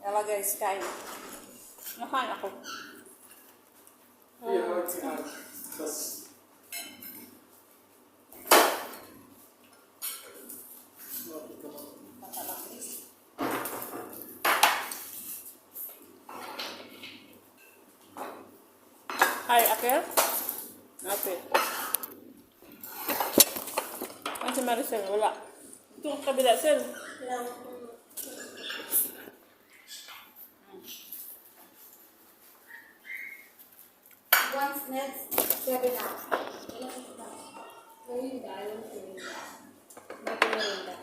Tama guys, kain. Nakain ako. Hi, Akel? Akel. Ano si Maricel? Wala. Ito ang kabila, Sel. Once next, 7 hours. Merinda, ayaw ko merinda. Bago merinda.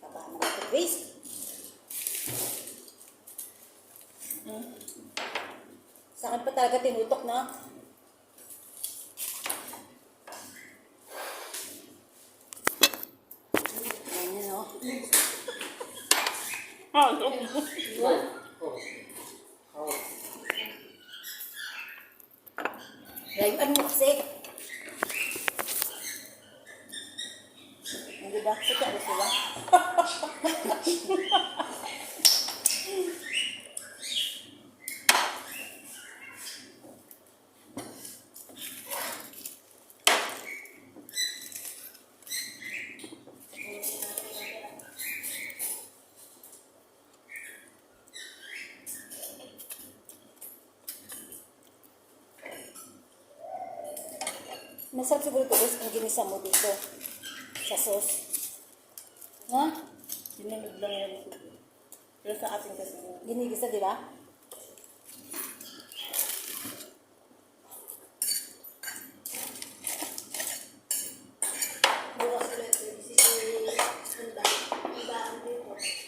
Taba na ito, Grace. Sa akin pa talaga tinutok na. Ayan, no? Ah, ito. Layuan mo kasi. Hindi ba? Sika na sila. Masarap siguro ito guys kung ginisa mo dito sa sauce. Ha? Ginamit lang yan. Pero sa atin kasi. Ginigisa, di ba?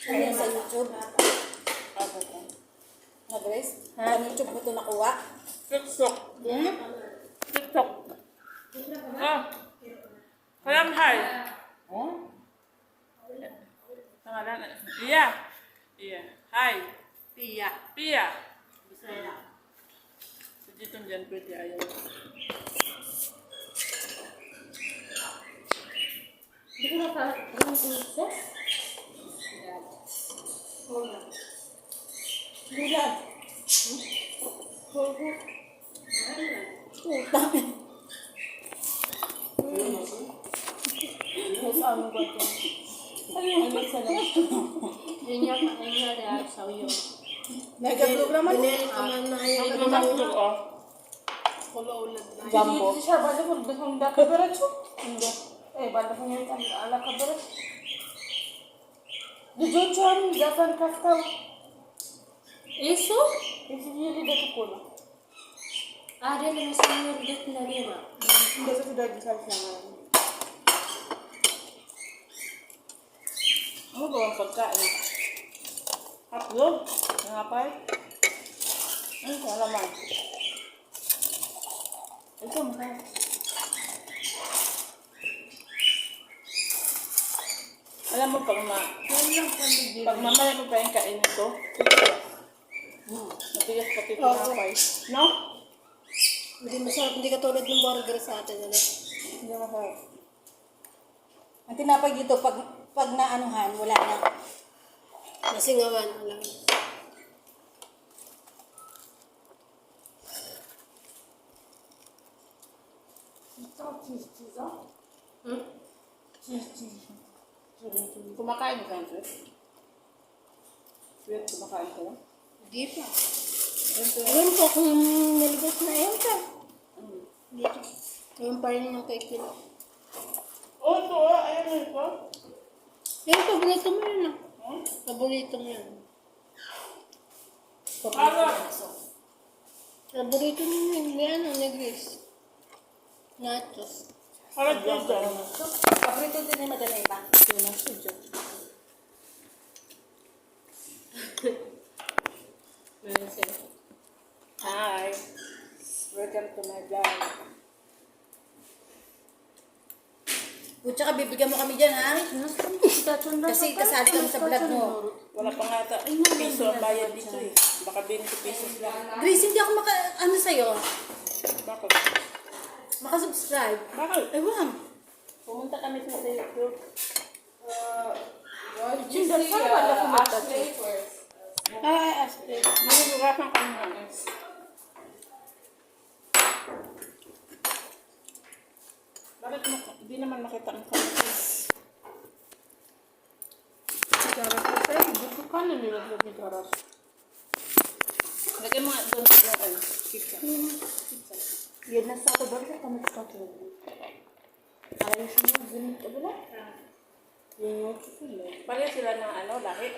Ano yan sa YouTube? Ako ko. Na Grace? Sa YouTube mo ito nakuha? TikTok. TikTok. Ah. Salam hi. Oh? Pangalan. Iya. Iya. Hi. Pia. Pia. So, dito dyan pwede ayaw. Hindi ko na parang sauce? Gulad. Utang. Mas ano ba ito? Ay, masarap. Nag-programa na. Ay, gumawa ko. Gambo. Siya bala ko dahong da kabaratso. Hindi. Bala ko ngayon ang ala kabarat. Dijochuan dapat kastaw. Iso? Isi yeli da ko na. Ada na sa mga ulit na rin. Hindi sa sudah bisa siya. Ano ba ang pagkain? Hotdog? Nangapay? Ano sa alaman? Ito, masarap. Alam mo, pag mamaya mo pa yung kain nito, matigas pati pinapay. No? Hindi masarap. Hindi katulad ng burger sa atin. Ano? Hindi masarap. Ang tinapay dito, pag naanuhan, wala na. Nasingawan, wala. Kumakain ka ito? Sweet, kumakain ka lang? Hindi pa. Ewan ko kung nalibot na ewan ka. Dito. Ewan pa rin yung cake nila. Oh, ito ayan na ito. Yung paborito mo yun ah. Paborito mo yun. Para! Paborito mo yun. Yan ang nag-Grace. Nachos. Para dito. Paborito din ni Madam Eva. Ito na siya. Hi. Welcome to my vlog. Tsaka bibigyan mo kami dyan ha. Kasi kasali kami sa vlog mo. Wala pa nga ata. Piso ang bayad dito eh. Baka 20 pesos lang. Grace, hindi ako ano sa'yo. Bakit? Makasubscribe. Bakit? Ewan. Pumunta kami sa YouTube. Saan ba na pumunta siya? Ay, Astrid. Nilulugasan kami namin. Bakit mo, hindi naman nakita ang kami. Sarap ko sa'yo. Buto ka na nilaglag ni Garas. Lagay mo nga doon yung ano, pizza. Yan na sa ako ba sa kami sa katuloy. Ayos mo, ginit ka ba? Yung Pareho sila ng ano, lahi.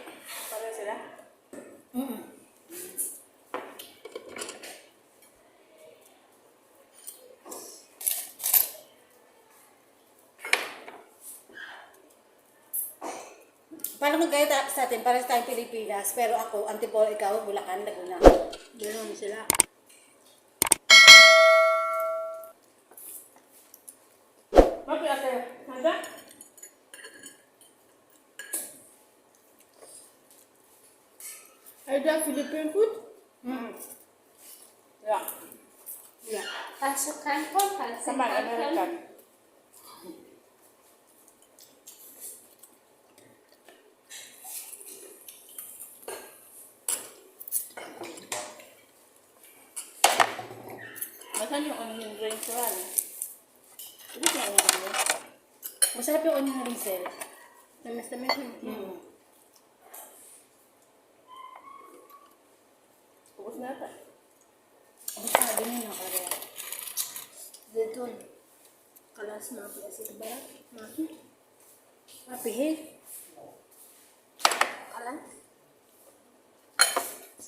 Pareho sila. Paano magkaya sa atin? Pares tayong Pilipinas. Pero ako, Antipolo, ikaw, Bulacan, Laguna. Ganoon sila. Bakit ate? Handa? Ay, da, Philippine food? Yeah. Yeah. Pasok kanton, pasok Come on, American. Nasaan yung onion rings ko yan? Hindi ko alam yun. Masarap yung onion rings eh. Tamis-tamis. Ubus na ata. Abos na, ganyan yung kaya. Dito. Kalas mapi asin barat. Mapi. Mapi he. Kalas.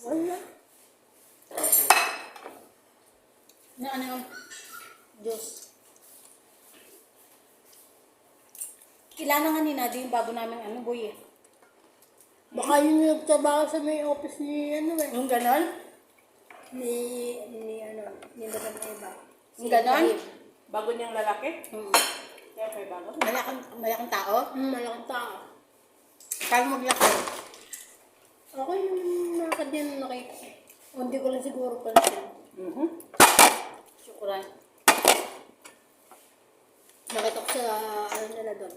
Wala. Na ano yung Diyos. Kilala nga ni Nadia yung bago namin ano, boy eh. Baka yun yung nagtrabaho sa may office ni ano eh. Yung ganon? Ni Madam Eva. Yung ganon? Bago niyang lalaki? Hmm. Kaya kayo bago? Malaking tao? Malaking tao. Kaya maglaki. Ako yung nakakad niya na nakita. O, hindi ko lang siguro pansin. Syukuran. Nakita ko sa ano nila doon.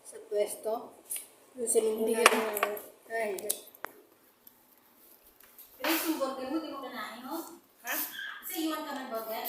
Sa pwesto. Yung Hindi sinindigan na. Ay, Pero yung burger mo, di mo kanain, no? Ha? Kasi iwan ka ng burger.